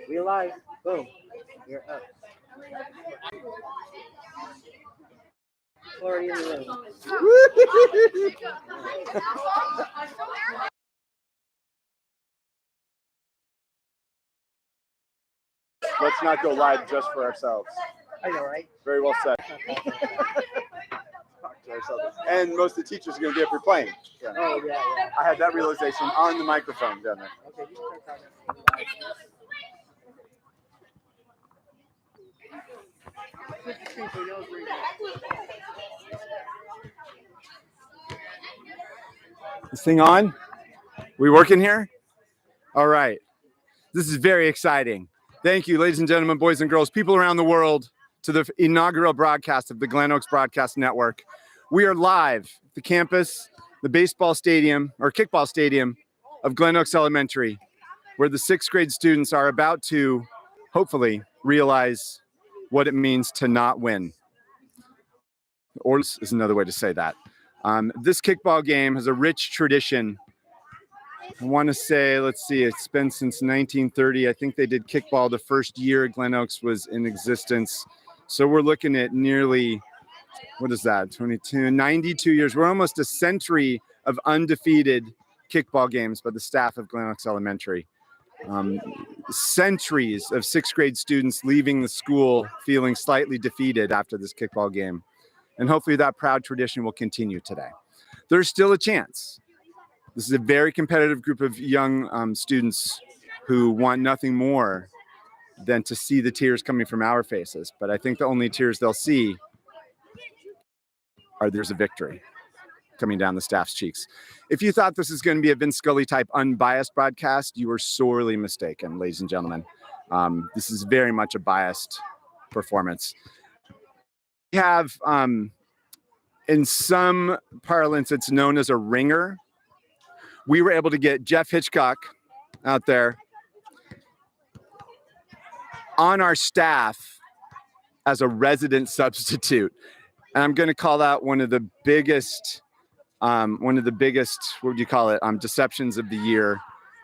We live. Boom. You're up. Already in the room. Let's not go live just for ourselves. I know, right? Very well said. And most of the teachers are going to get for playing. Yeah. Oh, yeah. I had that realization on the microphone down there. Okay, This thing on? We working here? All right. This is very exciting. Thank you, ladies and gentlemen, boys and girls, people around the world, to the inaugural broadcast of the Glenoaks Broadcast Network. We are live at the campus, the baseball stadium, or kickball stadium of Glenoaks Elementary, where the 6th grade students are about to, hopefully, realize what it means to not win. Or is another way to say that. This kickball game has a rich tradition. I want to say, let's see, it's been since 1930. I think they did kickball the first year Glenoaks was in existence. So we're looking at nearly, what is that, 92 years. We're almost a century of undefeated kickball games by the staff of Glenoaks Elementary. Centuries of 6th grade students leaving the school feeling slightly defeated after this kickball game. And hopefully that proud tradition will continue today. There's still a chance. This is a very competitive group of young students who want nothing more than to see the tears coming from our faces. But I think the only tears they'll see are there's a victory coming down the staff's cheeks. If you thought this is going to be a Vince Scully type unbiased broadcast, you were sorely mistaken, ladies and gentlemen. This is very much a biased performance. We have, in some parlance, it's known as a ringer. We were able to get Jeff Hitchcock out there on our staff as a resident substitute. And I'm going to call that one of the biggest, what would you call it, deceptions of the year,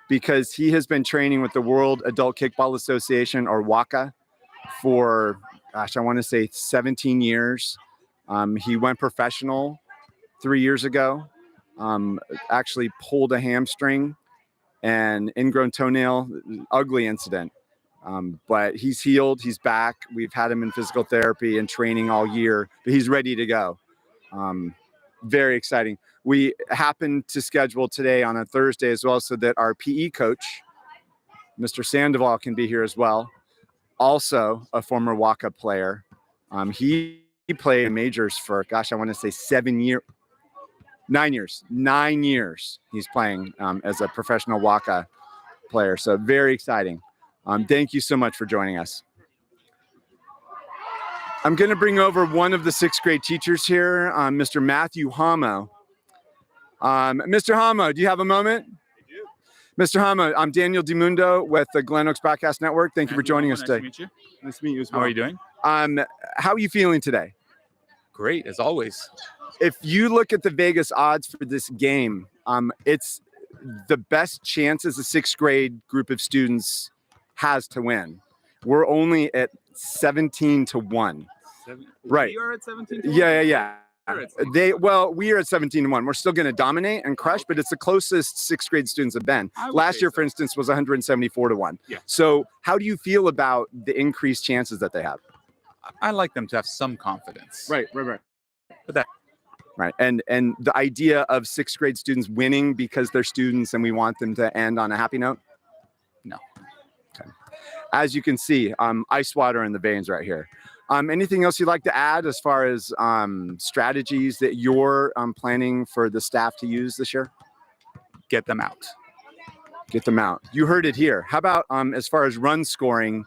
because he has been training with the World Adult Kickball Association, or WACA, for, gosh, I want to say 17 years. He went professional 3 years ago. Actually pulled a hamstring and ingrown toenail, ugly incident. But he's healed, he's back. We've had him in physical therapy and training all year, but he's ready to go. Very exciting. We happened to schedule today on a Thursday as well so that our PE coach, Mr. Sandoval, can be here as well. Also a former WACA player. He played in majors for, gosh, I want to say 9 years he's playing as a professional WACA player. So very exciting. Thank you so much for joining us. I'm going to bring over one of the 6th grade teachers here, Mr. Matthew Hamo. Mr. Hamo, do you have a moment? I do. Mr. Hamo, I'm Daniel DiMundo with the Glenoaks Broadcast Network. Thank you for joining us today. Nice to meet you. Nice to meet you as well. How are you doing? How are you feeling today? Great, as always. If you look at the Vegas odds for this game, it's the best chances a 6th grade group of students has to win. We're only at 17-1. Right. You are at 17-1? Yeah. We are at 17-1. We're still going to dominate and crush, but it's the closest 6th grade students have been. Last year, for instance, was 174-1. Yeah. So how do you feel about the increased chances that they have? I like them to have some confidence. Right. But that. Right. And the idea of 6th grade students winning because they're students and we want them to end on a happy note? No. Okay. As you can see, ice water in the veins right here. Anything else you'd like to add as far as strategies that you're planning for the staff to use this year? Get them out. Get them out. You heard it here. How about as far as run scoring?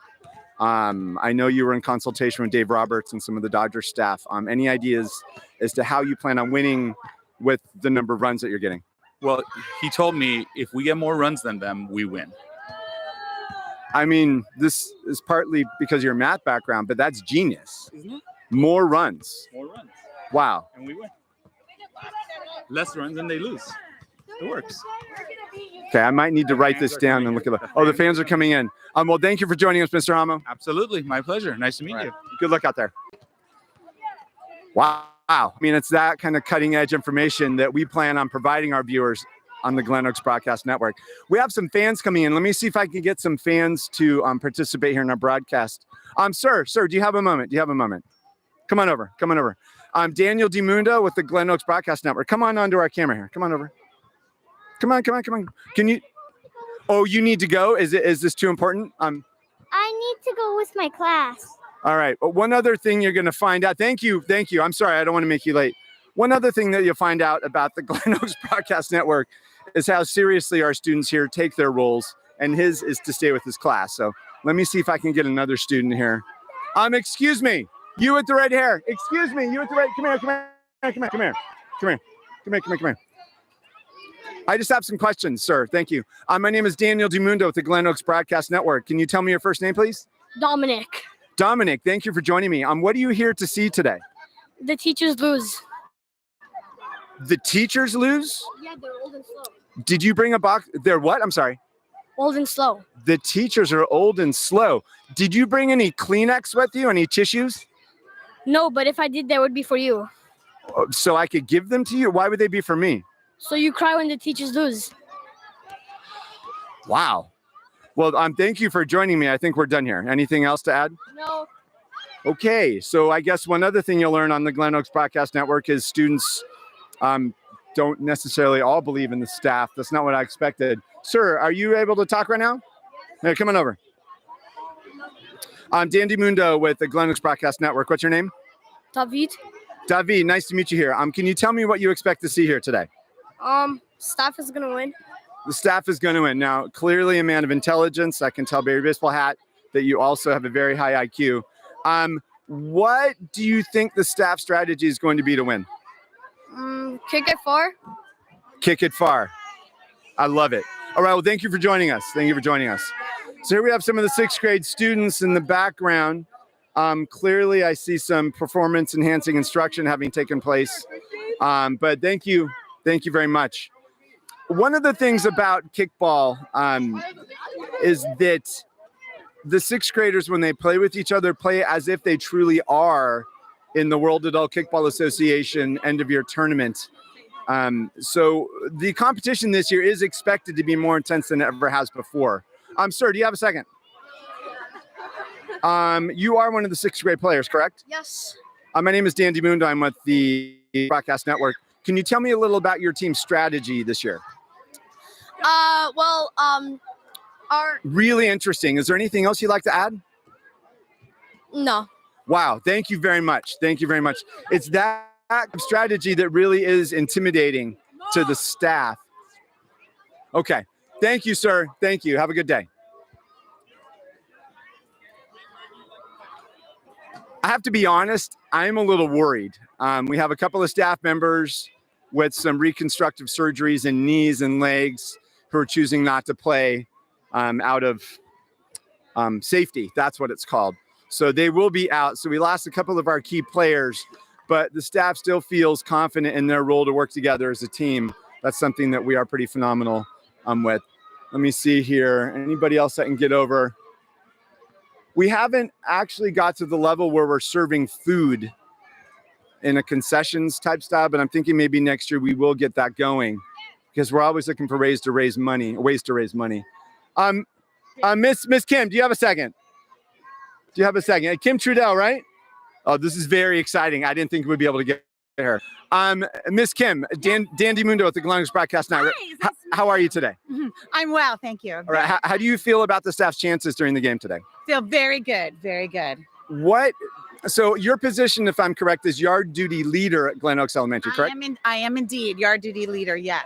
I know you were in consultation with Dave Roberts and some of the Dodgers staff. Any ideas as to how you plan on winning with the number of runs that you're getting? Well, he told me if we get more runs than them, we win. I mean, this is partly because of your math background, but that's genius. Isn't it? More runs. More runs. Wow. And we win. Less runs and they lose. It works. Okay, I might need to write this down and look at it. Oh, the fans are coming in. Well, thank you for joining us, Mr. Amo. Absolutely, my pleasure. Nice to meet you. Good luck out there. Wow. I mean, it's that kind of cutting edge information that we plan on providing our viewers on the Glenoaks Broadcast Network. We have some fans coming in. Let me see if I can get some fans to participate here in our broadcast. Sir, do you have a moment? Come on over. I'm Daniel DiMundo with the Glenoaks Broadcast Network. Come on onto our camera here. Come on over. Come on. Can you? Oh, you need to go? Is this too important? I need to go with my class. All right. But one other thing you're going to find out. Thank you. I'm sorry. I don't want to make you late. One other thing that you'll find out about the Glenoaks Broadcast Network is how seriously our students here take their roles, and his is to stay with his class. So let me see if I can get another student here. Excuse me. You with the red hair. Excuse me. You with the red. Come here. I just have some questions, sir. Thank you. My name is Daniel DiMundo with the Glenoaks Broadcast Network. Can you tell me your first name, please? Dominic, thank you for joining me. What are you here to see today? the teachers lose. The teachers lose? Yeah, they're old and slow. Did you bring a box? They're what? I'm sorry. Old and slow. The teachers are old and slow. Did you bring any Kleenex with you? Any tissues? No, but if I did, that would be for you. So I could give them to you? Why would they be for me? So you cry when the teachers lose. Wow. Well, thank you for joining me. I think we're done here. Anything else to add? No. Okay. So I guess one other thing you'll learn on the Glenoaks Broadcast Network is students don't necessarily all believe in the staff. That's not what I expected. Sir, are you able to talk right now? Hey, come on over. I'm Dan DiMundo with the Glenoaks Broadcast Network. What's your name? David. David, nice to meet you here. Can you tell me what you expect to see here today? Staff is gonna win. The staff is going to win. Now, clearly a man of intelligence. I can tell by your baseball hat that you also have a very high IQ. What do you think the staff strategy is going to be to win? Kick it far. Kick it far. I love it. All right. Well, thank you for joining us. So here we have some of the sixth grade students in the background. Clearly, I see some performance enhancing instruction having taken place. But thank you. Thank you very much. One of the things about kickball is that the sixth graders, when they play with each other, play as if they truly are in the World Adult Kickball Association end of year tournament. So the competition this year is expected to be more intense than it ever has before. Sir, do you have a second? You are one of the sixth grade players, correct? Yes. My name is Dan DiMundo. I'm with the Broadcast Network. Can you tell me a little about your team's strategy this year? Really interesting. Is there anything else you'd like to add? No. Wow. Thank you very much. It's that strategy that really is intimidating to the staff. Okay. Thank you, sir. Thank you. Have a good day. I have to be honest, I'm a little worried. We have a couple of staff members with some reconstructive surgeries in knees and legs who are choosing not to play out of safety. That's what it's called. So they will be out. So we lost a couple of our key players, but the staff still feels confident in their role to work together as a team. That's something that we are pretty phenomenal with. Let me see here. Anybody else that can get over? We haven't actually got to the level where we're serving food in a concessions type style, but I'm thinking maybe next year we will get that going because we're always looking for ways to raise money. Miss Kim, do you have a second? Kim Trudell, right? Oh, this is very exciting. I didn't think we'd be able to get her. Miss Kim, Dan DiMundo at the Glenoaks Broadcast Network. How are you today? I'm well, thank you. All right. How do you feel about the staff's chances during the game today? Feel very good, very good. So your position, if I'm correct, is yard duty leader at Glenoaks Elementary, correct? I am indeed yard duty leader, yes.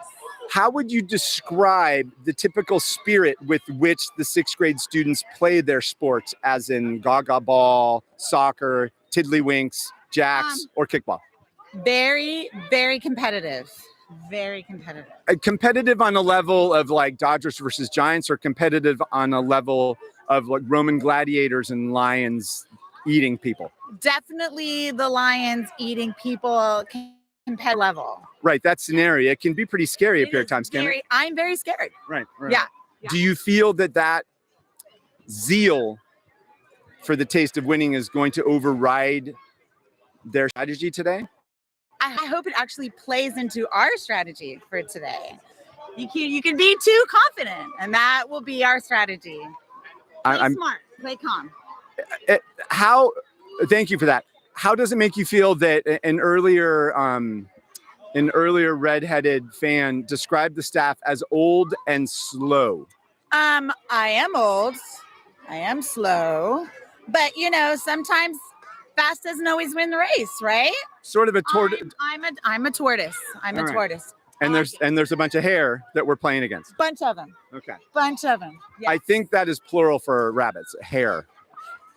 How would you describe the typical spirit with which the sixth grade students play their sports, as in gaga ball, soccer, tiddlywinks, jacks, or kickball? Very, very competitive. Very competitive. Competitive on a level of like Dodgers versus Giants, or competitive on a level of like Roman gladiators and lions eating people? Definitely the lions eating people competitive level. Right, that scenario, it can be pretty scary up here at times, can't it? I'm very scared. Right. Yeah. Do you feel that zeal for the taste of winning is going to override their strategy today? I hope it actually plays into our strategy for today. You can be too confident, and that will be our strategy. Play I'm smart, play calm. Thank you for that. How does it make you feel that an earlier redheaded fan described the staff as old and slow? I am old, I am slow, but sometimes fast doesn't always win the race, right? Sort of a tortoise. I'm a tortoise. I'm All a right. tortoise. And there's a bunch of hair that we're playing against. Bunch of them. Okay. Bunch of them. Yes. I think that is plural for rabbits. Hair.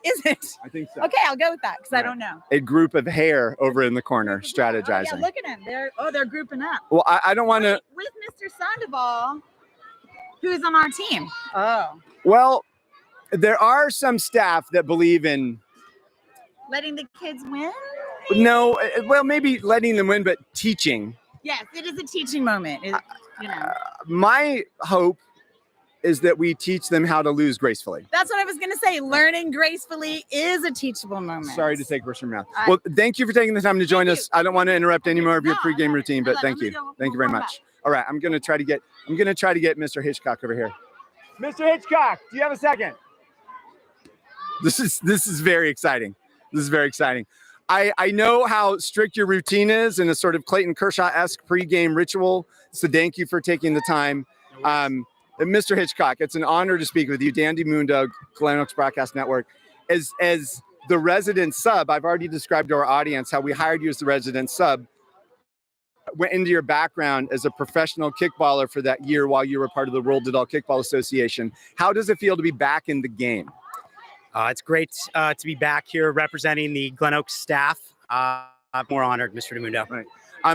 Is it? I think so. Okay, I'll go with that because I don't know. A group of hair over in the corner Oh, strategizing. yeah, look at them. They're grouping up. Well, I don't want to. With Mr. Sandoval, who's on our team. Oh. Well, there are some staff that believe in Letting the kids win? maybe letting them win, but teaching. Yes, it is a teaching moment. My hope is that we teach them how to lose gracefully. That's what I was going to say. Learning gracefully is a teachable moment. Sorry to take words from your mouth. Well, thank you for taking the time to join us. I don't want to interrupt any more of your pregame routine, but thank you. Thank you very much. All right, I'm going to try to get Mr. Hitchcock over here. Mr. Hitchcock, do you have a second? This is very exciting. This is very exciting. I know how strict your routine is in a sort of Clayton Kershaw-esque pregame ritual. So thank you for taking the time. Mr. Hitchcock, it's an honor to speak with you. Dandy Moondog, Glenoaks Broadcast Network. As the resident sub, I've already described to our audience how we hired you as the resident sub. Went into your background as a professional kickballer for that year while you were part of the World Adult Kickball Association. How does it feel to be back in the game? It's great to be back here representing the Glenoaks staff. I'm more honored, Mr. DeMundo. Right.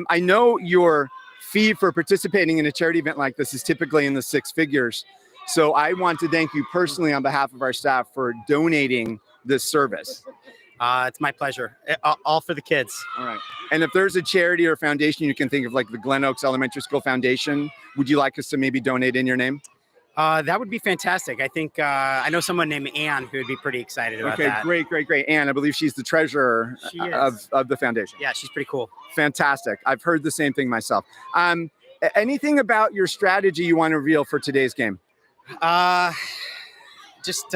I know your fee for participating in a charity event like this is typically in the six figures. So I want to thank you personally on behalf of our staff for donating this service. It's my pleasure. All for the kids. All right. And if there's a charity or foundation you can think of, like the Glenoaks Elementary School Foundation, would you like us to maybe donate in your name? That would be fantastic. I think I know someone named Ann who would be pretty excited about that. Okay, great. Ann, I believe she's the treasurer of the foundation. Yeah, she's pretty cool. Fantastic. I've heard the same thing myself. Anything about your strategy you want to reveal for today's game? Just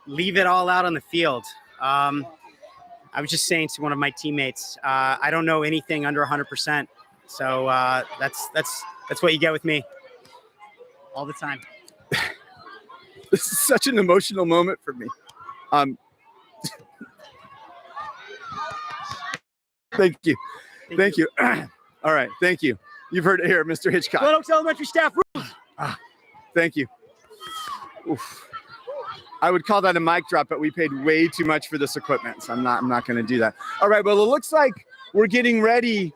leave it all out on the field. I was just saying to one of my teammates, I don't know anything under 100%. So that's what you get with me all the time. This is such an emotional moment for me. Thank you. All right, thank you. You've heard it here, Mr. Hitchcock. Glenoaks Elementary staff. Thank you. Oof. I would call that a mic drop, but we paid way too much for this equipment, so I'm not going to do that. All right, well, it looks like we're getting ready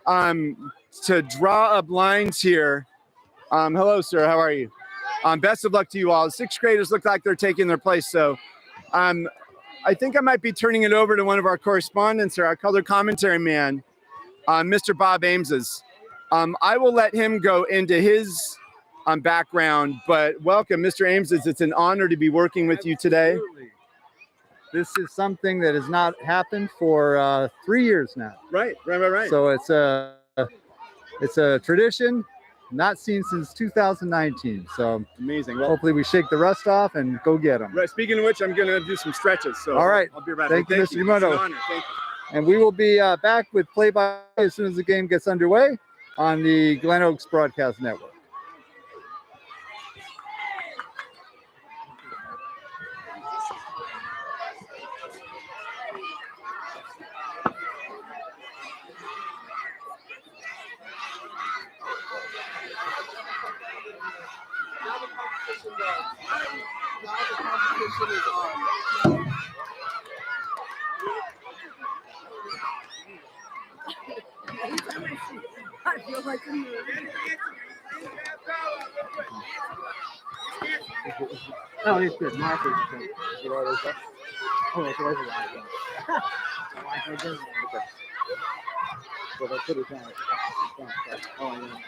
to draw up lines here. Hello, sir. How are you? Best of luck to you all. The sixth graders look like they're taking their place, so I think I might be turning it over to one of our correspondents or our color commentary man, Mr. Bob Ameses. I will let him go into his background, but welcome, Mr. Ameses. It's an honor to be working with you today. Absolutely. This is something that has not happened for 3 years now. Right. So it's a tradition not seen since 2019. So Amazing. Well, hopefully we shake the rust off and go get them. right. Speaking of which, I'm going to do some stretches. So All right. I'll be right Thank back. you, Mr. It's Yamato. an honor. Thank you. And we will be back with play-by-play as soon as the game gets underway on the Glenoaks Broadcast Network. Oh, it's good. Mark is good. Oh, it's always a lot. So they put it down. Oh, yeah.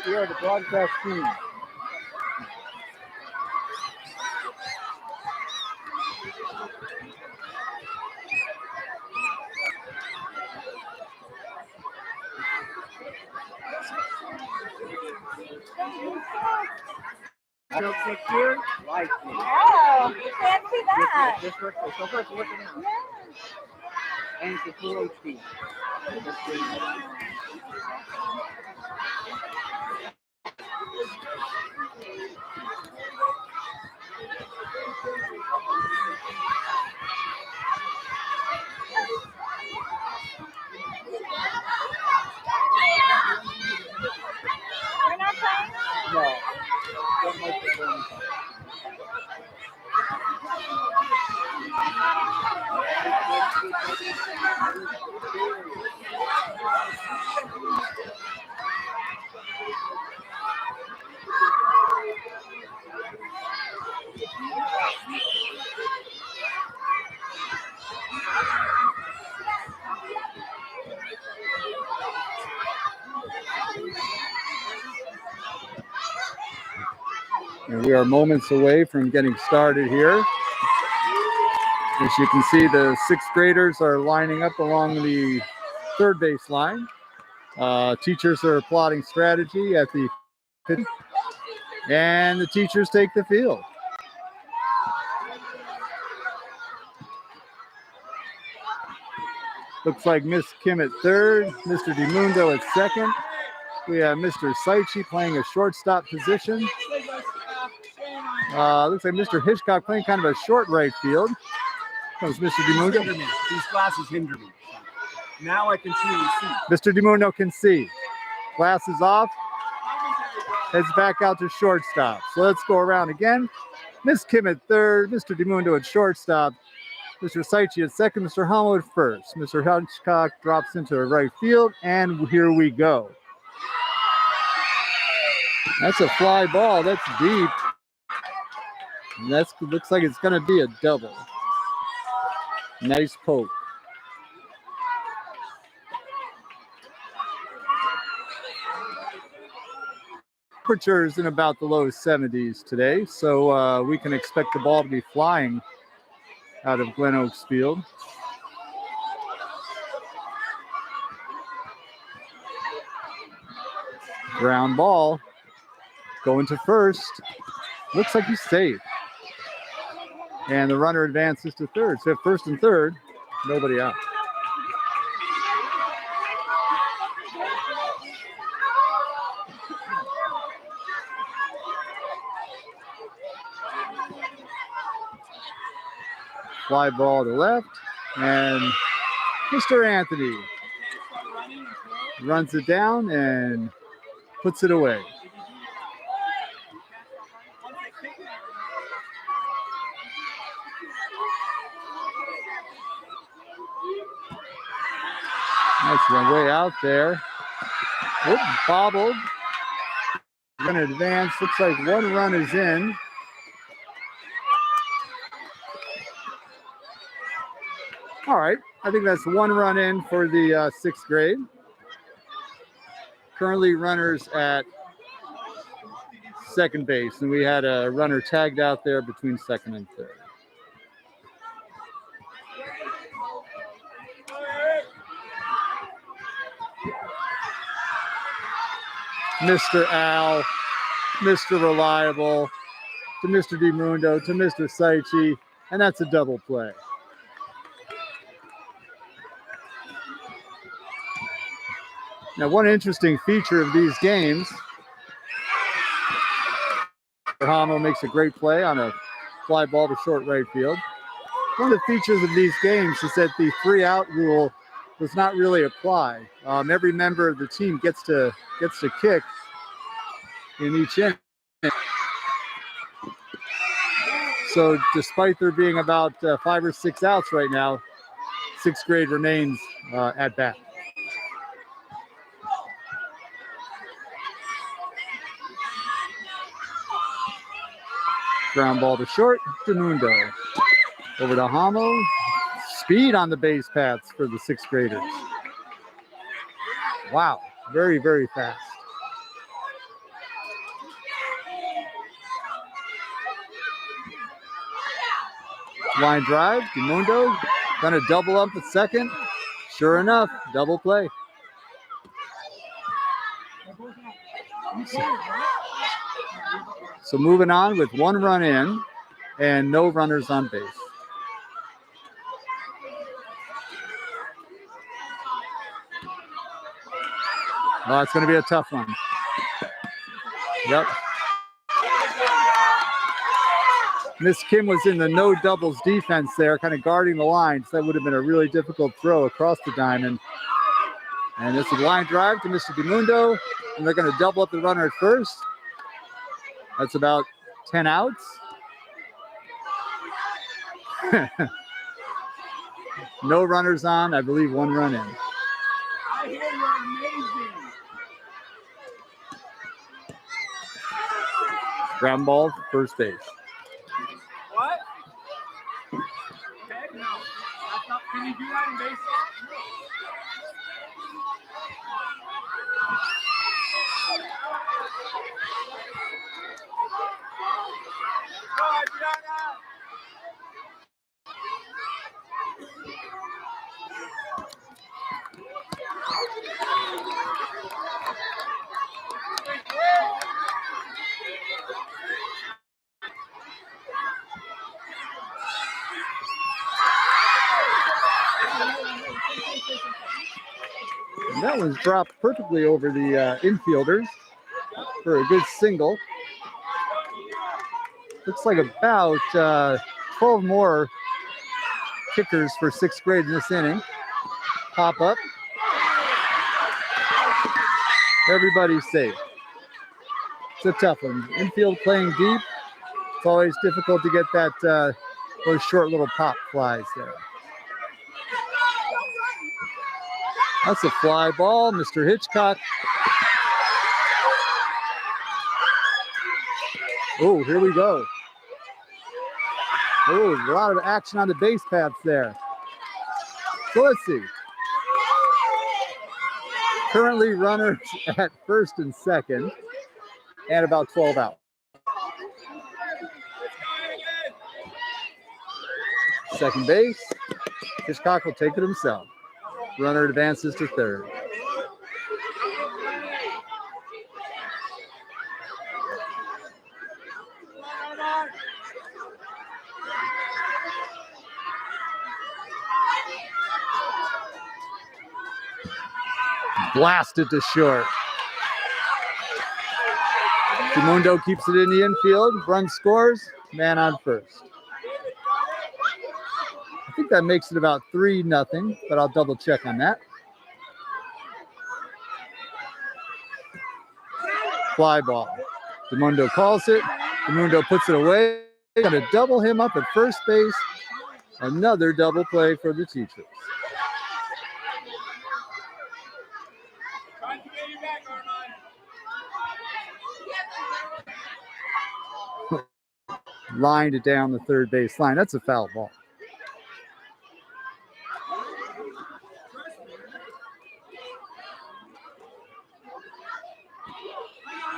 You are the broadcast team. I don't take here. Life. Oh, can't see that. This works. So far, it's working out. And it's a full HD. We're not playing? No. Don't make it burn. And we are moments away from getting started here. As you can see, the sixth graders are lining up along the third base line. Teachers are applauding strategy at the pit, and the teachers take the field. Looks like Miss Kim at third, Mr. DiMundo at second. We have Mr. Saichi playing a shortstop position. Looks like Mr. Hitchcock playing kind of a short right field. Comes Mr. DiMundo. These glasses hinder me. Now I can see. Mr. DiMundo can see. Glasses off. Heads back out to shortstop. So let's go around again. Miss Kim at third, Mr. DiMundo at shortstop, Mr. Saichi at second, Mr. Hamo at first. Mr. Hitchcock drops into right field, and here we go. That's a fly ball. That's deep. And looks like it's going to be a double. Nice poke. Temperatures in about the low 70s today, so we can expect the ball to be flying out of Glenoaks Field. Ground ball going to first. Looks like he's safe. And the runner advances to third. So first and third, nobody out. Fly ball to left, and Mr. Anthony runs it down and puts it away. That's one way out there. Oop, bobbled. Going to advance. Looks like one run is in. All right, I think that's one run in for the sixth grade. Currently runners at second base, and we had a runner tagged out there between second and third. Mr. Al, Mr. Reliable, to Mr. DiMundo, to Mr. Saichi, and that's a double play. Now, one interesting feature of these games, Hamo makes a great play on a fly ball to short right field. One of the features of these games is that the 3-out rule does not really apply. Every member of the team gets to kick in each inning. So despite there being about 5 or 6 outs right now, 6th grade remains at bat. Ground ball to short, DeMundo. Over to Hamo. Speed on the base paths for the 6th graders. Wow, very, very fast. Line drive, DeMundo gonna double up at second. Sure enough, double play. So moving on with 1 run in and no runners on base. Oh, it's going to be a tough one. Yep. Miss Kim was in the no doubles defense there, kind of guarding the line. So that would have been a really difficult throw across the diamond. And it's a line drive to Mr. DeMundo. And they're going to double up the runner at first. That's about 10 outs. No runners on, I believe 1 run in. I hear you're amazing. Ground ball, first base. What? Okay, no. That's not, can you do that in baseball? And that was dropped perfectly over the infielders for a good single. Looks like about 12 more kickers for 6th grade in this inning. Pop up. Everybody's safe. It's a tough one. Infield playing deep. It's always difficult to get that those short little pop flies there. That's a fly ball, Mr. Hitchcock. Oh, here we go. Oh, a lot of action on the base paths there. So let's see. Currently runners at first and second, and about 12 out. Second base, Hitchcock will take it himself. Runner advances to third. Blasted to short. DeMundo keeps it in the infield. Run scores. Man on first. I think that makes it about 3-0, but I'll double check on that. Fly ball. DeMundo calls it. DeMundo puts it away. Going to double him up at first base. Another double play for the Teachers. Lined it down the third base line. That's a foul ball.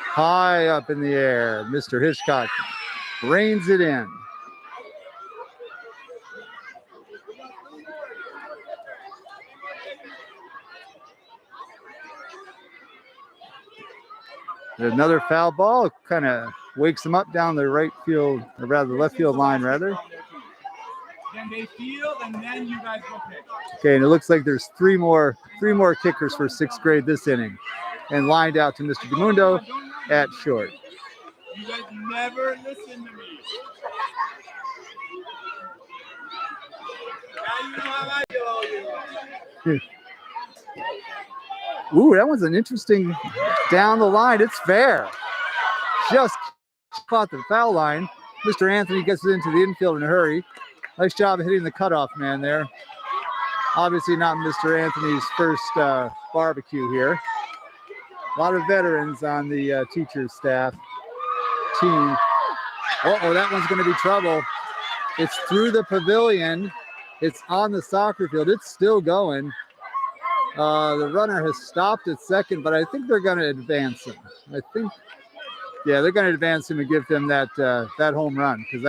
High up in the air. Mr. Hitchcock reins it in. Another foul ball kind of wakes him up down the right field, or rather left field line, rather. Then they field, and then you guys go pick. Okay, and it looks like there's three more kickers for 6th grade this inning, and lined out to Mr. DeMundo at short. You guys never listen to me. Now you know how I do all year long. Ooh, that was an interesting down the line. It's fair. Just caught the foul line. Mr. Anthony gets it into the infield in a hurry. Nice job hitting the cutoff man there. Obviously not Mr. Anthony's first barbecue here. A lot of veterans on the teacher's staff team. Uh-oh, that one's going to be trouble. It's through the pavilion. It's on the soccer field. It's still going. The runner has stopped at second, but I think they're going to advance him. Yeah, they're going to advance him and give him that that home run because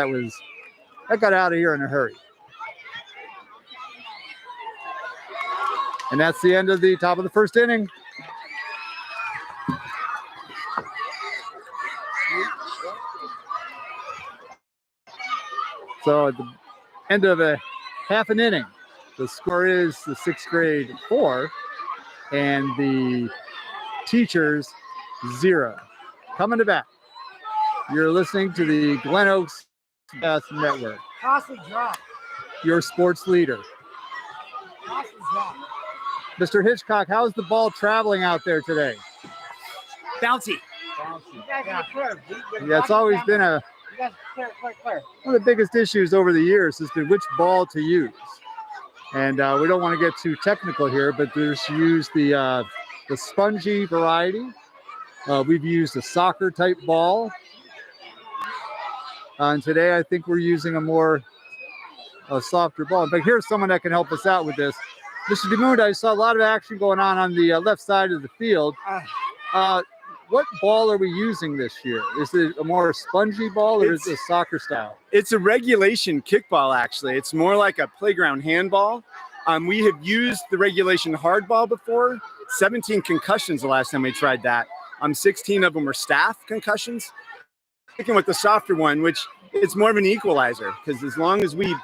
that got out of here in a hurry. And that's the end of the top of the first inning. So at the end of a half an inning, the score is the 6th grade 4 and the teachers 0. Coming to bat. You're listening to the Glenoaks Beth Network. Costly drop. Your sports leader. Costly drop. Mr. Hitchcock, how's the ball traveling out there today? Bouncy. Yeah, Yeah, it's always been You guys clear. one of the biggest issues over the years has been which ball to use. And we don't want to get too technical here, but there's used the spongy variety. We've used a soccer type ball. And today I think we're using a softer ball. In fact, here's someone that can help us out with this. Mr. DeMunda, I saw a lot of action going on the left side of the field. What ball are we using this year? Is it a more spongy ball or is it a soccer style? It's a regulation kickball, actually. It's more like a playground handball. We have used the regulation hardball before. 17 concussions the last time we tried that. 16 of them were staff concussions. Sticking with the softer one, which it's more of an equalizer because as long as we,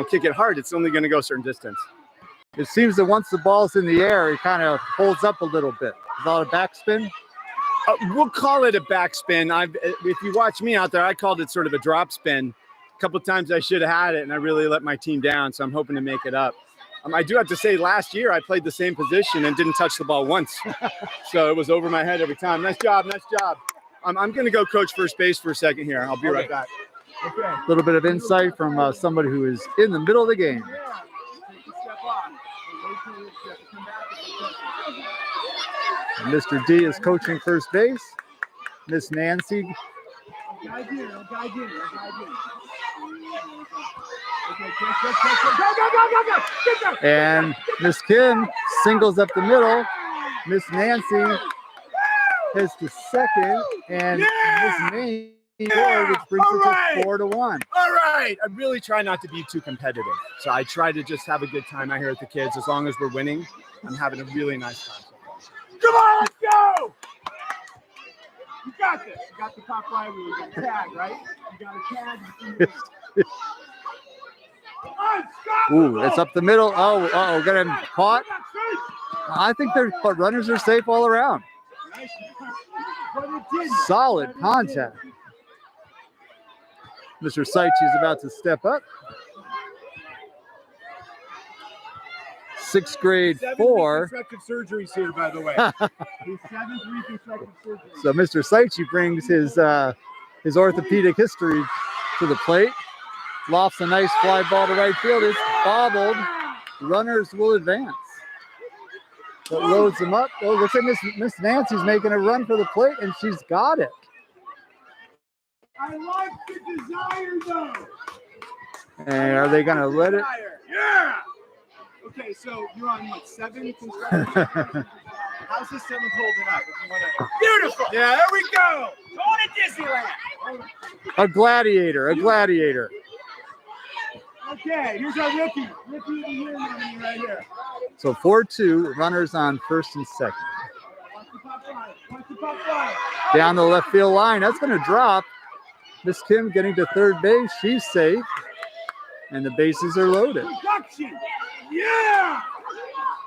kick it hard, it's only going to go a certain distance. It seems that once the ball's in the air, it kind of holds up a little bit. Is that a backspin? We'll call it a backspin. If you watch me out there, I called it sort of a drop spin. A couple of times I should have had it, and I really let my team down, so I'm hoping to make it up. I do have to say, last year I played the same position and didn't touch the ball once. So it was over my head every time. Nice job, nice job. I'm going to go coach first base for a second here. I'll be right back. Okay. A little bit of insight from somebody who is in the middle of the game. And Mr. D is coaching first base. Miss Nancy. And Miss Kim singles up the middle. Miss Nancy heads to second. And Miss May scored, which brings it to 4-1. All right. I really try not to be too competitive. So I try to just have a good time out here with the kids. As long as we're winning, I'm having a really nice time. Come on, let's go! You got this. You got the top five. You got a tag, right? You got a tag. Ooh, that's up the middle. Oh, got him caught. I think their runners are safe all around. Solid contact. Mr. Seitz is about to step up. 6th grade 4. Reconstructive surgeries here, by the way. His 7th reconstructive surgery. So Mr. Seitz brings his orthopedic history to the plate. Lofts a nice fly ball to right field. It's bobbled. Runners will advance. That loads them up. Oh, looks like Miss Nancy's making a run for the plate, and she's got it. I like the desire, though. And are they going to let it? Yeah. Okay, so you're on what, 7 construction? How's this 7th holding up? If you wanna... Beautiful. Yeah, there we go. Going to Disneyland. A gladiator. Okay, here's our rookie. Rookie of the year right here. So 4-2, runners on first and second. Watch the pop fly. Watch the pop fly. Down the left field line. That's going to drop. Miss Kim getting to third base. She's safe. And the bases are loaded. Production. Yeah.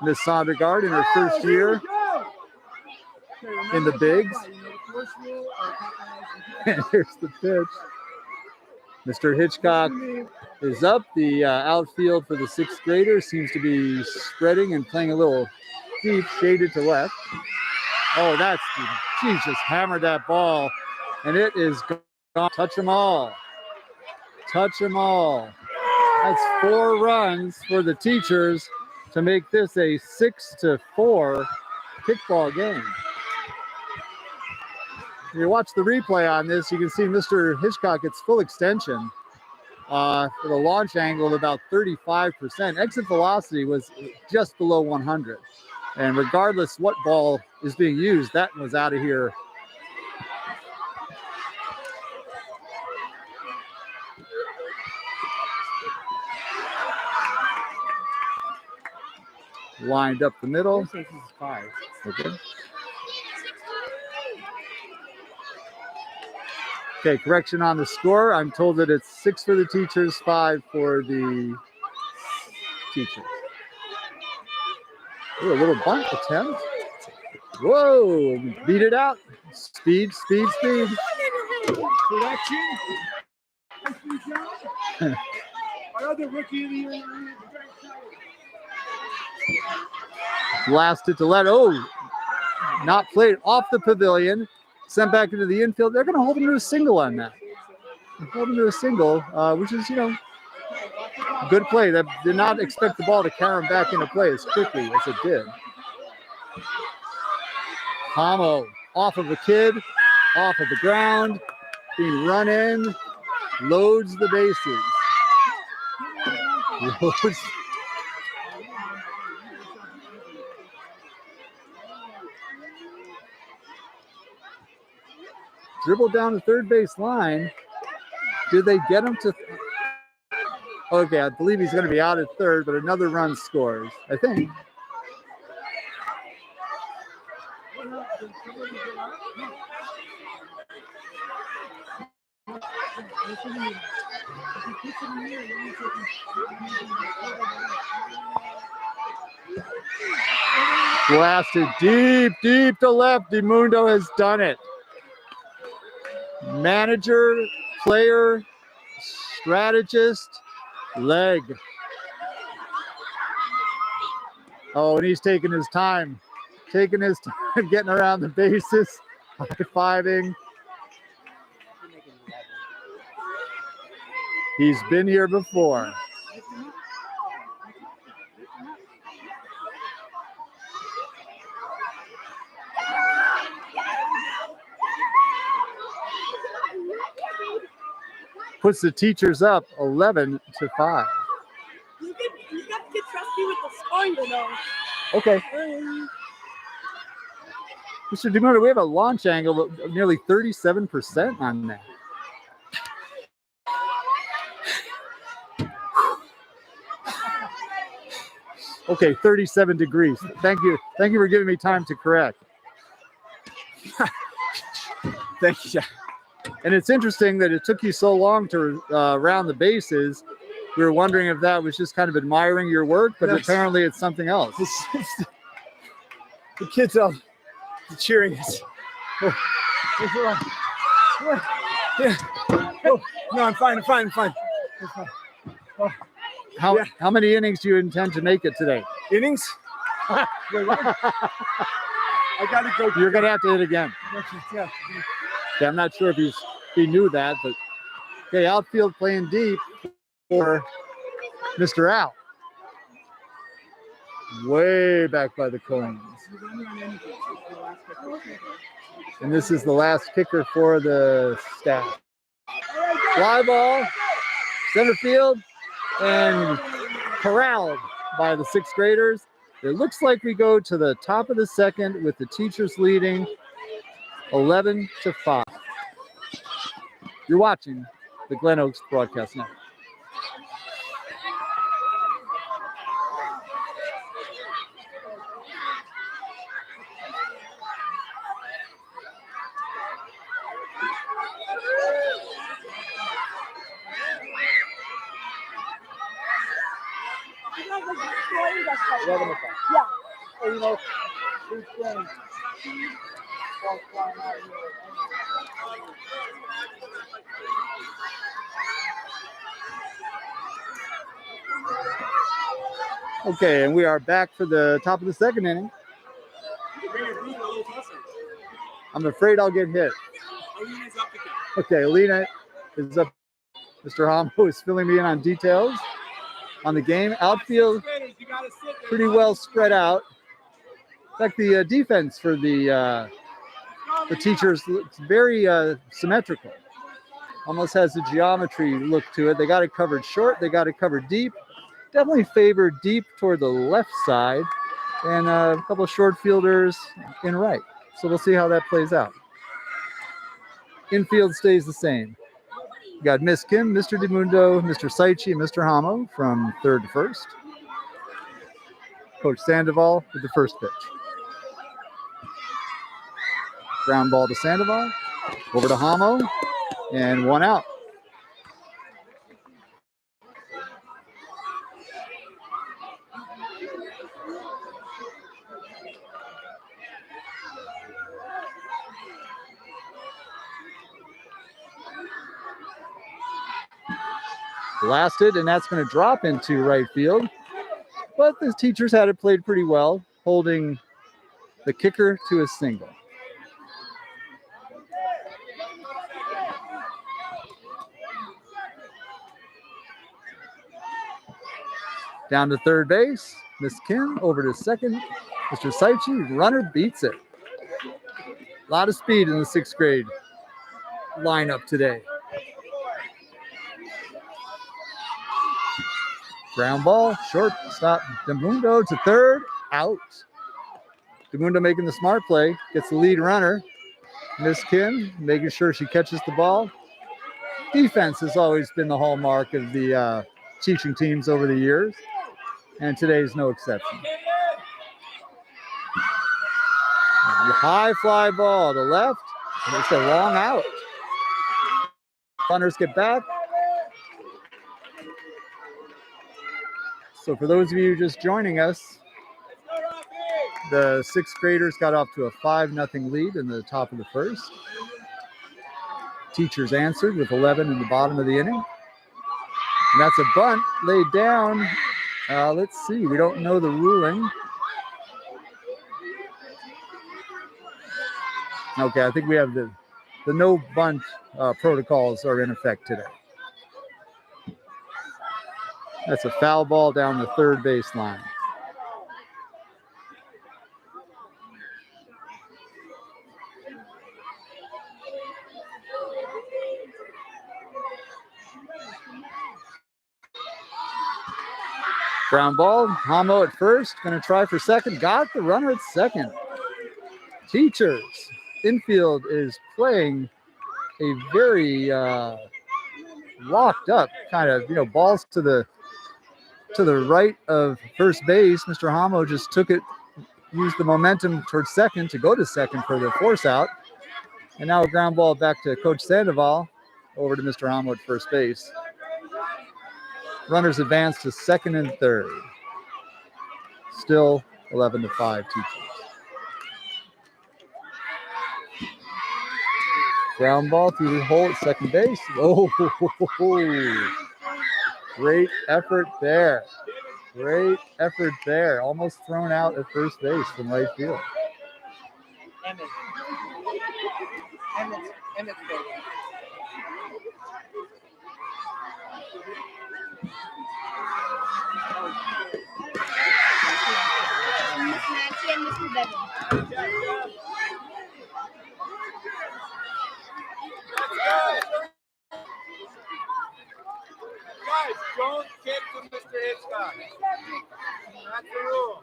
Miss Sondergaard in her first year in the bigs. And here's the pitch. Mr. Hitchcock is up. The outfield for the sixth graders seems to be spreading and playing a little deep, shaded to left. Oh, geez, just hammered that ball. And it is gone. Touch them all. Touch them all. That's 4 runs for the teachers to make this a 6-4 kickball game. If you watch the replay on this, you can see Mr. Hitchcock gets full extension with a launch angle of about 35%. Exit velocity was just below 100. And regardless what ball is being used, that was out of here. Lined up the middle. Okay. Okay, correction on the score. I'm told that it's 6 for the teachers, 5 for the teachers. Ooh, a little bunt attempt. Whoa, beat it out. Speed, speed, speed. Correction. Our other rookie of the year. Blasted to let, not played off the pavilion. Sent back into the infield. They're going to hold him to a single on that. Hold him to a single, which is, good play. They did not expect the ball to carry him back into play as quickly as it did. Hamo off of a kid, off of the ground, being run in, loads the bases. Loads. Dribble down the third base line. Did they get him to? Okay, I believe he's going to be out at third, but another run scores, I think. Blasted deep, deep to left. DiMundo has done it. Manager, player, strategist, leg. Oh, and he's taking his time. Taking his time getting around the bases. High-fiving. He's been here before. Puts the teachers up 11-5. You got to trust me with the score, Okay. Mr. DiMundo, we have a launch angle of nearly 37% on that. Okay, 37 degrees. Thank you. Thank you for giving me time to correct. Thank you. And it's interesting that it took you so long to round the bases. We were wondering if that was just kind of admiring your work, but apparently it's something else. The kids are cheering us. No, I'm fine. How many innings do you intend to make it today? Innings? I gotta go. You're gonna have to hit again. Yeah. Okay, I'm not sure if he knew that, but okay, outfield playing deep for Mr. Al. Way back by the cones. And this is the last kicker for the staff. Fly ball, center field, and corralled by the sixth graders. It looks like we go to the top of the second with the teachers leading 11-5. You're watching the Glenoaks Broadcast Network. Okay, and we are back for the top of the second inning. I'm afraid I'll get hit. Okay, Alina is up. Mr. Hamo is filling me in on details on the game. Outfield pretty well spread out. In fact, the defense for the teachers looks very symmetrical. Almost has a geometry look to it. They got it covered short. They got it covered deep. Definitely favored deep toward the left side, and a couple of short fielders in right. So we'll see how that plays out. Infield stays the same. You got Miss Kim, Mr. DeMundo, Mr. Saichi, and Mr. Hamo from third to first. Coach Sandoval with the first pitch. Ground ball to Sandoval. Over to Hamo. And one out. Blasted, and that's going to drop into right field. But the teachers had it played pretty well, holding the kicker to a single. Down to third base, Miss Kim over to second. Mr. Saichi, runner beats it. A lot of speed in the sixth grade lineup today. Ground ball, shortstop DeMundo to third, out. DeMundo making the smart play, gets the lead runner. Miss Kim making sure she catches the ball. Defense has always been the hallmark of the teaching teams over the years, and today is no exception. High fly ball to left. It's a long out. Runners get back. So for those of you just joining us, the sixth graders got off to a 5-0 lead in the top of the first. Teachers answered with 11 in the bottom of the inning. And that's a bunt laid down. Let's see, we don't know the ruling. Okay, I think we have the no bunt protocols are in effect today. That's a foul ball down the third baseline. Ground ball, Hamo at first, going to try for second, got the runner at second. Teachers, infield is playing a very locked up kind of, balls to the right of first base. Mr. Hamo just took it, used the momentum towards second to go to second for the force out. And now a ground ball back to Coach Sandoval, over to Mr. Hamo at first base. Runners advance to second and third. Still 11-5 Teachers. Ground ball through the hole at second base. Oh, great effort there. Great effort there. Almost thrown out at first base from right field. Emmett's Guys, don't kick to Mr. Hitchcock. That's the rule.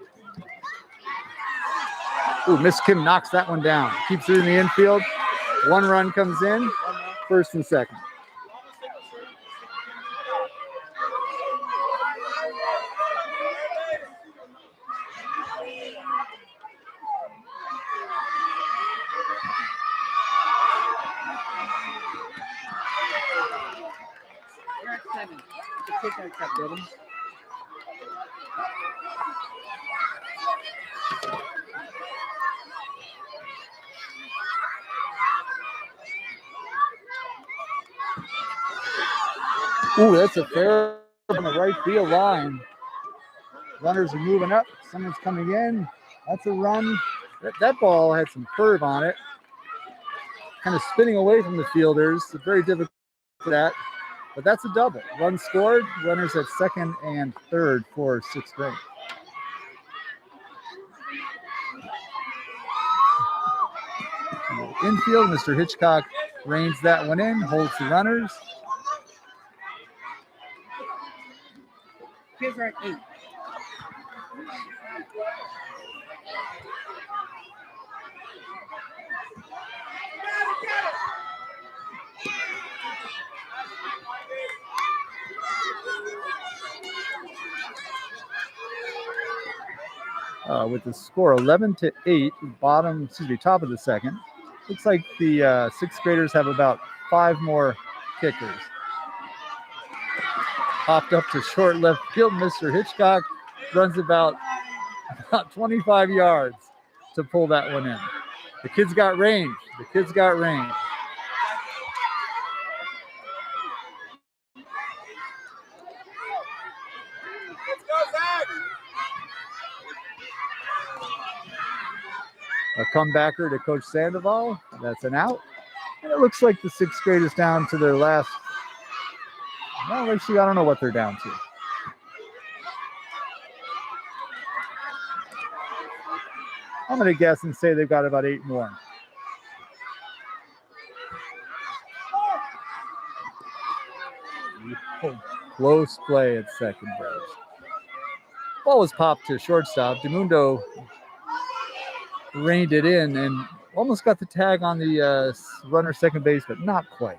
Ooh, Miss Kim knocks that one down. Keeps it in the infield. One run comes in, first and second. Ooh, that's a fair on the right field line. Runners are moving up. Someone's coming in. That's a run. That ball had some curve on it. Kind of spinning away from the fielders. It's very difficult for that. But that's a double. Run scored. Runners at second and third for sixth grade. Infield, Mr. Hitchcock reins that one in, holds the runners. Kids are at 8. With the score 11-8, top of the second. Looks like the sixth graders have about 5 more kickers. Popped up to short left field. Mr. Hitchcock runs about 25 yards to pull that one in. The kids got range. The kids got range. Let's go, Zach! A comebacker to Coach Sandoval. That's an out. And it looks like the sixth graders down to their last. Well, actually, I don't know what they're down to. I'm going to guess and say they've got about 8 more. Close play at second base. Ball was popped to shortstop. DeMundo reined it in and almost got the tag on the runner second base, but not quite.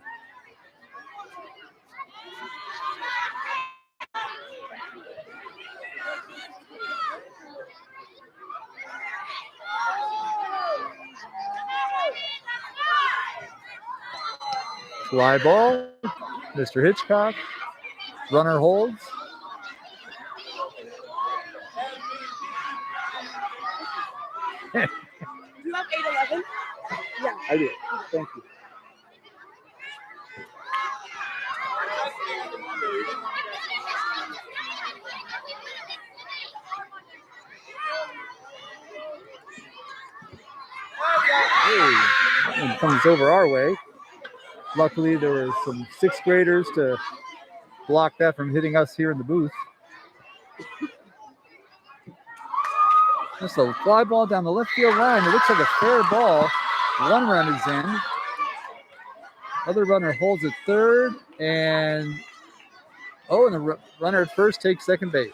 Fly ball, Mr. Hitchcock. Runner holds. Do you have 8-11? Yeah. I do. Thank you. Hey, and comes over our way. Luckily, there were some sixth graders to block that from hitting us here in the booth. Just a fly ball down the left field line. It looks like a fair ball. One run is in. Other runner holds at third, and the runner at first takes second base.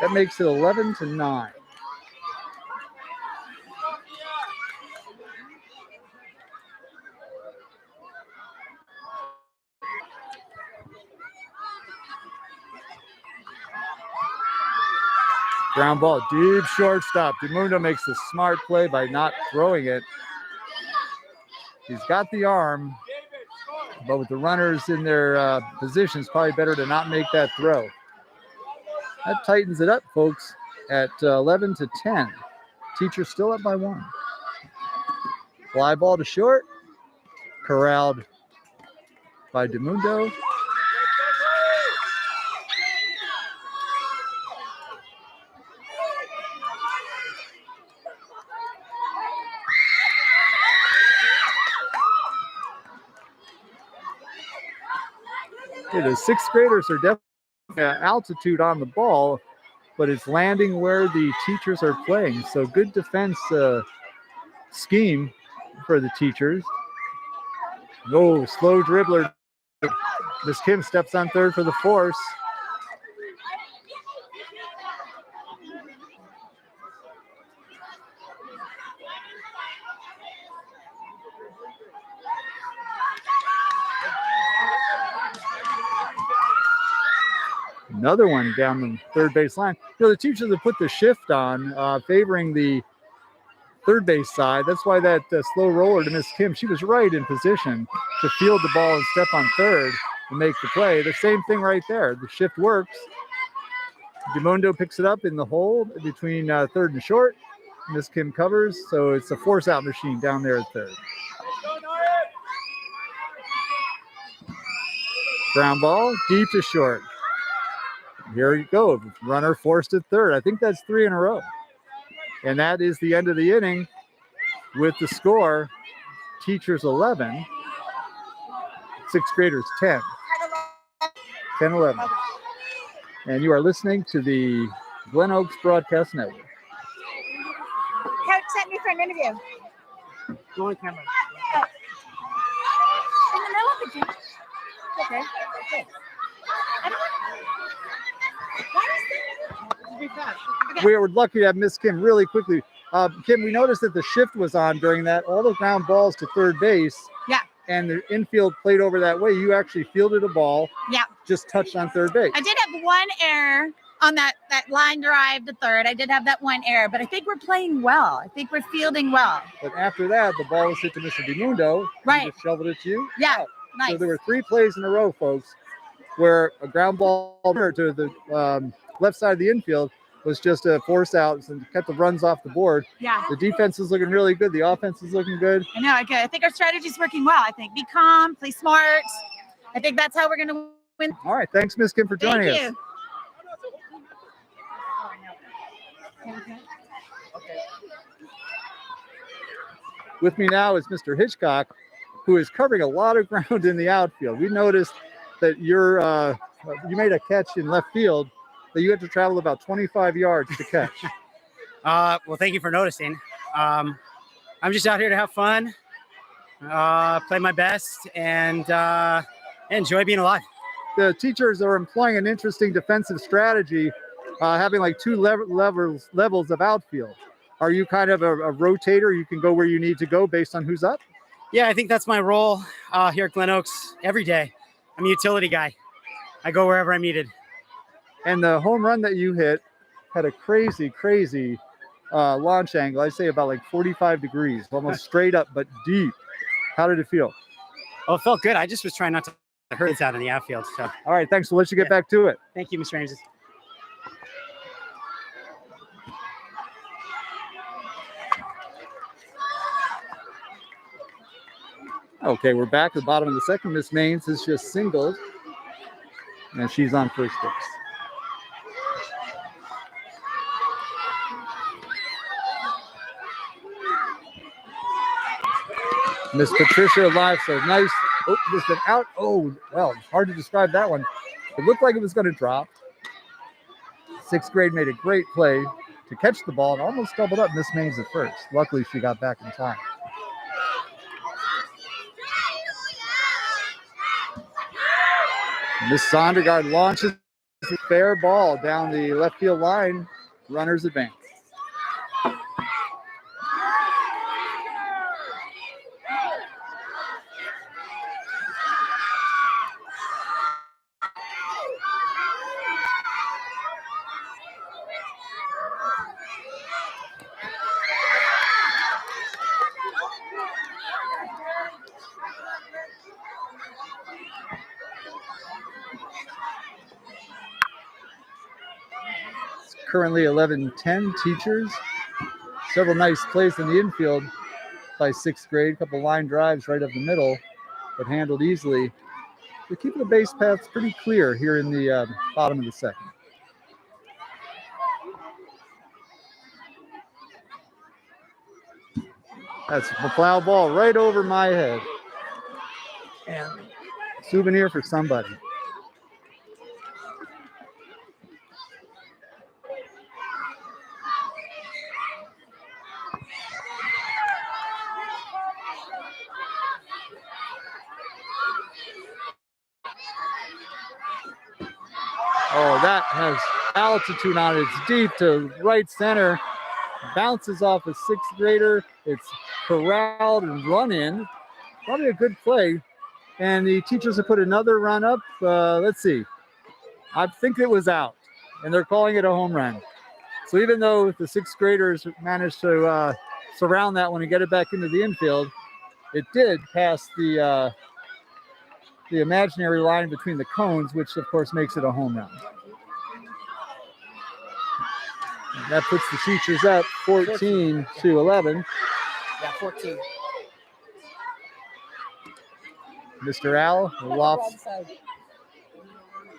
That makes it 11-9. Ground ball, deep shortstop. DeMundo makes a smart play by not throwing it. He's got the arm, but with the runners in their positions, probably better to not make that throw. That tightens it up, folks, at 11-10. Teacher still up by 1. Fly ball to short, corralled by DeMundo. The sixth graders are definitely altitude on the ball, but it's landing where the teachers are playing. So good defense scheme for the teachers. No, slow dribbler. Miss Kim steps on third for the force. Another one down the third base line. The teachers have put the shift on, favoring the third base side. That's why that slow roller to Miss Kim, she was right in position to field the ball and step on third and make the play. The same thing right there. The shift works. DeMundo picks it up in the hole between third and short. Miss Kim covers, so it's a force out machine down there at third. Ground ball, deep to short. Here you go. Runner forced at third. I think that's 3 in a row. And that is the end of the inning with the score, teachers 11, sixth graders 10. 10-11. And you are listening to the Glenoaks Broadcast Network. Coach sent me for an interview. Go on camera. In the middle of the gym. Okay. We were lucky to have Miss Kim really quickly. Kim, we noticed that the shift was on during that. All the ground balls to third base. Yeah. And the infield played over that way. You actually fielded a ball. Yeah. Just touched on third base. I did have one error on that line drive to third. I did have that one error, but I think we're playing well. I think we're fielding well. But after that, the ball was hit to Mr. DiMundo. Right. He just shoveled it to you. Yeah. Out. Nice. So there were 3 plays in a row, folks, where a ground ball to the left side of the infield was just a force out and kept the runs off the board. Yeah. The defense is looking really good. The offense is looking good. I know. Okay. I think our strategy's working well. I think be calm, play smart. I think that's how we're going to win. All right. Thanks, Miss Kim, for joining us. Thank you. With me now is Mr. Hitchcock, who is covering a lot of ground in the outfield. We noticed that you made a catch in left field that you had to travel about 25 yards to catch. Well, thank you for noticing. I'm just out here to have fun, play my best, and enjoy being alive. The teachers are employing an interesting defensive strategy, having like 2 levels of outfield. Are you kind of a rotator? You can go where you need to go based on who's up? Yeah, I think that's my role here at Glenoaks every day. I'm a utility guy. I go wherever I'm needed. And the home run that you hit had a crazy launch angle. I'd say about like 45 degrees, almost straight up, but deep. How did it feel? Oh, it felt good. I just was trying not to hurt it out in the outfield. So, all right, thanks. We'll let you get back to it. Thank you, Mr. Ramses. Okay, we're back at the bottom of the second. Miss Maines is just singled, and she's on first base. Miss Patricia alive, so nice. Oh, just an out. Oh, well, hard to describe that one. It looked like it was going to drop. Sixth grade made a great play to catch the ball and almost doubled up Miss Maines at first. Luckily, she got back in time. Miss Sondergaard launches a fair ball down the left field line. Runners advance. Currently 11-10 teachers. Several nice plays in the infield by sixth grade. A couple line drives right up the middle, but handled easily. They're keeping the base paths pretty clear here in the bottom of the second. That's a foul ball right over my head. And souvenir for somebody. Oh, that has altitude on it. It's deep to right center. Bounces off a sixth grader. It's corralled and run in. Probably a good play. And the teachers have put another run up. Let's see. I think it was out. And they're calling it a home run. So even though the sixth graders managed to surround that one and get it back into the infield, it did pass the imaginary line between the cones, which of course makes it a home run. And that puts the teachers up 14 to 11. Yeah, 14. Mr. Al lofts.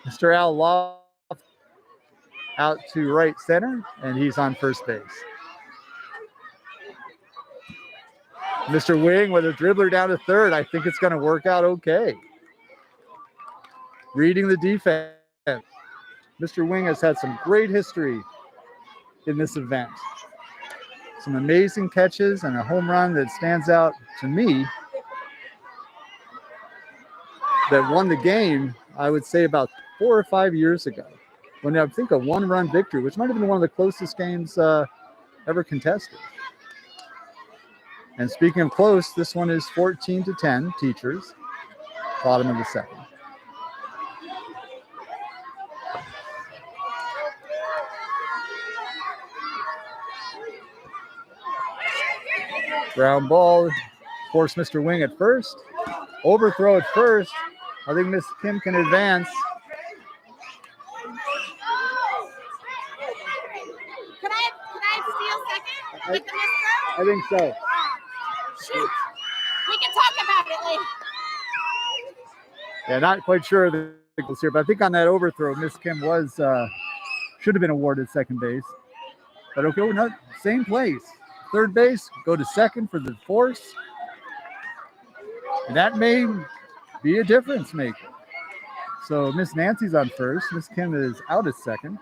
Mr. Al Loft out to right center, and he's on first base. Mr. Wing with a dribbler down to third. I think it's going to work out okay. Reading the defense. Mr. Wing has had some great history in this event. Some amazing catches and a home run that stands out to me that won the game, I would say about 4 or 5 years ago, when I think a one-run victory, which might have been one of the closest games ever contested. And speaking of close, this one is 14-10 Teachers, bottom of the second. Ground ball, force Mr. Wing at first. Overthrow at first. I think Miss Kim can advance. Can I steal second with the misthrow? I think so. Shoot. We can talk about it later. Yeah, not quite sure of the signals here, but I think on that overthrow, Miss Kim was should have been awarded second base. But okay, we're not same place. Third base, go to second for the force. And that may be a difference maker. So Miss Nancy's on first. Miss Kim is out at second.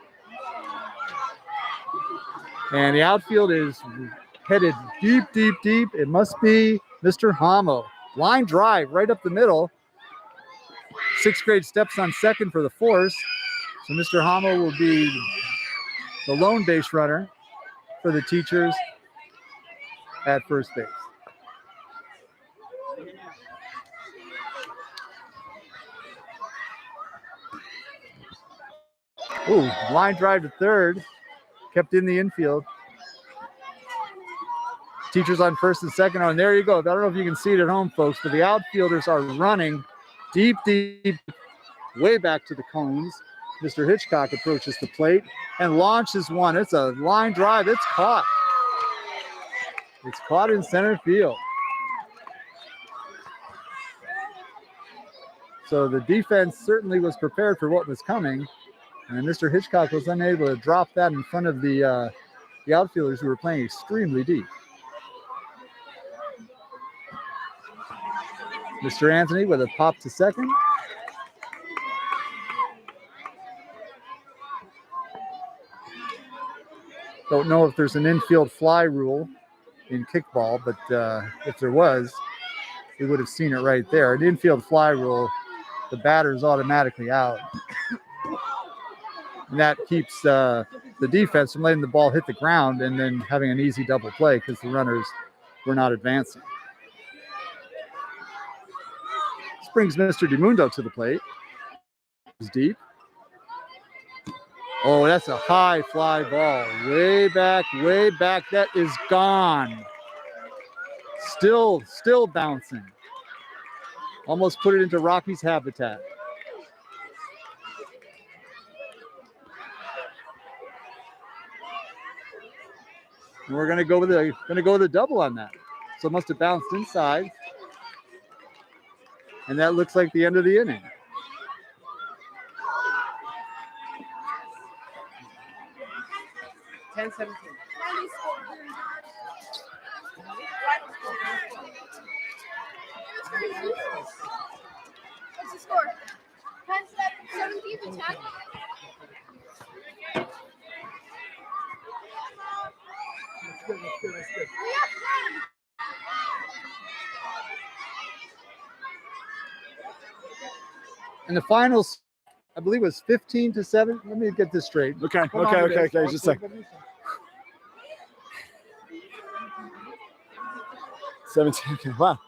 And the outfield is headed deep, deep, deep. It must be Mr. Hamo. Line drive right up the middle. Sixth grade steps on second for the force. So Mr. Hamo will be the lone base runner for the Teachers at first base. Ooh, line drive to third, kept in the infield. Teachers on first and second. Oh, and there you go. I don't know if you can see it at home, folks, but the outfielders are running deep, deep, way back to the cones. Mr. Hitchcock approaches the plate and launches one. It's a line drive. It's caught. It's caught in center field. So the defense certainly was prepared for what was coming. And Mr. Hitchcock was unable to drop that in front of the outfielders who were playing extremely deep. Mr. Anthony with a pop to second. Don't know if there's an infield fly rule in kickball, but if there was, we would have seen it right there. An infield fly rule, the batter is automatically out. And that keeps the defense from letting the ball hit the ground and then having an easy double play because the runners were not advancing. This brings Mr. DiMundo to the plate. It's deep. Oh, that's a high fly ball. Way back, way back. That is gone. Still bouncing. Almost put it into Rocky's habitat. And we're gonna go with a double on that. So it must have bounced inside. And that looks like the end of the inning. What's the score? 10-17 to 10. That's good. And the finals, I believe, was 15-7. Let me get this straight. Okay. Just a second. 17. Okay. Wow.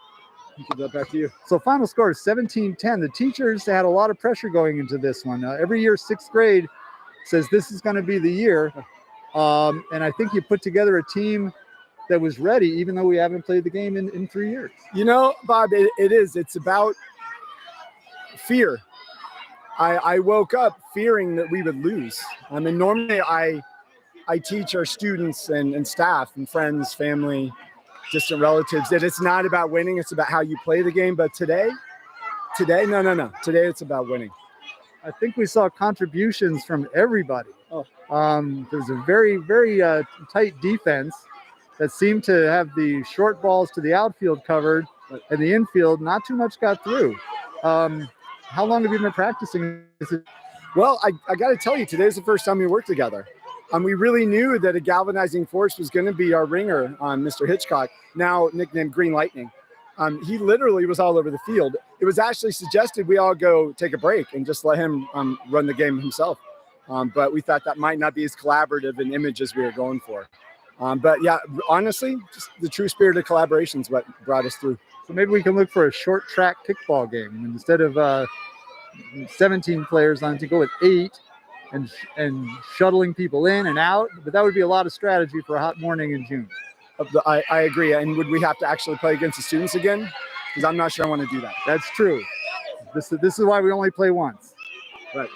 Give that back to you. So final score is 17-10. The Teachers had a lot of pressure going into this one. Every year, sixth grade says this is going to be the year. And I think you put together a team that was ready, even though we haven't played the game in 3 years. You know, Bob, it is. It's about fear. I woke up fearing that we would lose. I mean, normally I teach our students and staff and friends, family, distant relatives that it's not about winning. It's about how you play the game. But today, no. Today it's about winning. I think we saw contributions from everybody. Oh. There's a very, very tight defense that seemed to have the short balls to the outfield covered, and the infield, not too much got through. How long have you been practicing? Well, I got to tell you, today's the first time we worked together. We really knew that a galvanizing force was going to be our ringer, Mr. Hitchcock, now nicknamed Green Lightning. He literally was all over the field. It was actually suggested we all go take a break and just let him run the game himself. But we thought that might not be as collaborative an image as we were going for. But yeah, honestly, just the true spirit of collaboration is what brought us through. So maybe we can look for a short track kickball game. And instead of 17 players on to go with 8 and shuttling people in and out. But that would be a lot of strategy for a hot morning in June. I agree. And would we have to actually play against the students again? Because I'm not sure I want to do that. That's true. This is why we only play once. Right.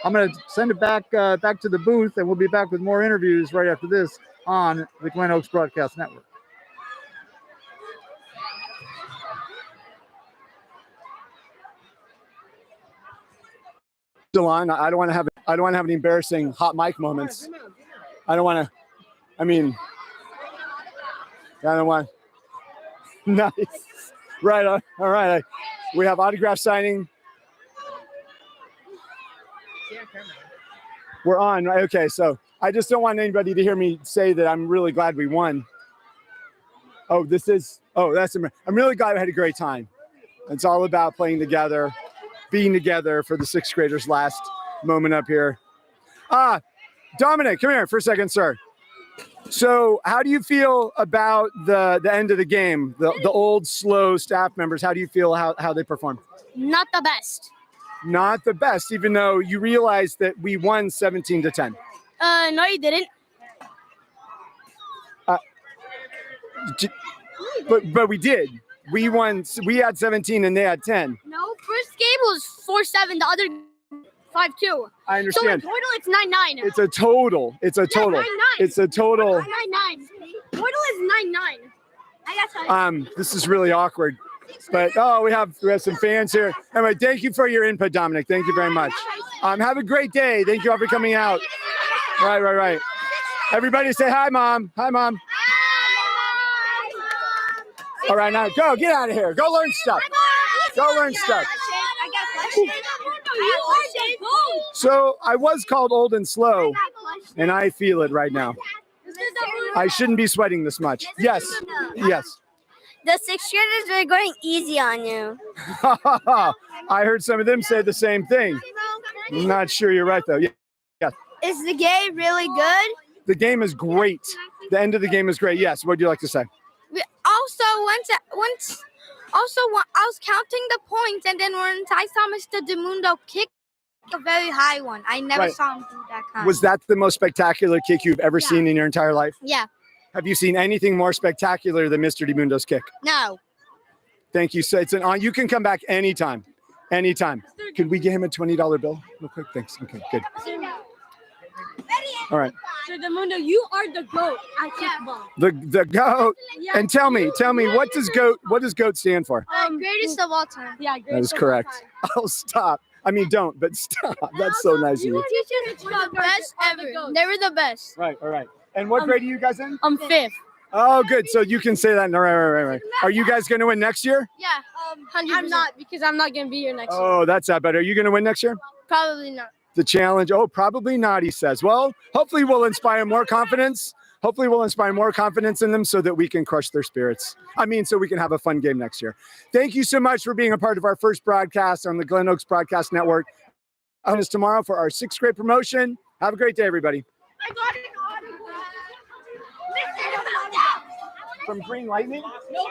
I'm going to send it back to the booth, and we'll be back with more interviews right after this on the Glenoaks Broadcast Network. Delon, I don't want to have any embarrassing hot mic moments. I don't want to. I don't want. Nice. Right. All right. We have autograph signing. We're on. Right? Okay. So I just don't want anybody to hear me say that I'm really glad we won. I'm really glad I had a great time. It's all about playing together, being together for the sixth graders' last moment up here. Dominic, come here for a second, sir. So how do you feel about the end of the game? The old, slow staff members, how do you feel how they performed? Not the best. Not the best, even though you realize that we won 17-10. No, you didn't. But we did. We won. We had 17 and they had 10. No, first game was 4-7. The other 5-2. I understand. So in total, it's 9-9. It's a total. It's a total. 9-9. It's a total. 9-9. Total is 9-9. I got This is really awkward. But we have some fans here. Anyway, thank you for your input, Dominic. Thank you very much. Have a great day. Thank you all for coming out. Right. Everybody say hi, Mom. Hi, Mom. All right, now go. Get out of here. Go learn stuff. Go learn stuff. So I was called old and slow, and I feel it right now. I shouldn't be sweating this much. Yes. The sixth graders were going easy on you. I heard some of them say the same thing. I'm not sure you're right, though. Yeah. Is the game really good? The game is great. The end of the game is great. Yes. What would you like to say? We also I was counting the points, and then once I saw Mr. DeMundo kick a very high one. I never saw him do that kind. Was that the most spectacular kick you've ever seen in your entire life? Yeah. Have you seen anything more spectacular than Mr. DeMundo's kick? No. Thank you. So it's an on. You can come back anytime. Could we get him a $20 bill? Real quick. Thanks. Okay, good. All right. So DeMundo, you are the GOAT at kickball. The GOAT. Yeah. And tell me, what does GOAT stand for? Greatest of all time. Yeah, That is correct. Oh, stop. I mean, don't, but stop. That's so nice of you. The best ever. They were the best. Right. All right. And what grade are you guys in? I'm 5th. Oh, good. So you can say that. Right. Are you guys going to win next year? Yeah. 100%. I'm not, because I'm not going to be here next year. Oh, that's not better. Are you going to win next year? Probably not. The challenge. Oh, probably not, he says. Well, hopefully we'll inspire more confidence. Hopefully we'll inspire more confidence in them so that we can crush their spirits. So we can have a fun game next year. Thank you so much for being a part of our first broadcast on the Glenoaks Broadcast Network. Join us tomorrow for our sixth grade promotion. Have a great day, everybody. I got it. From Green Lightning? No,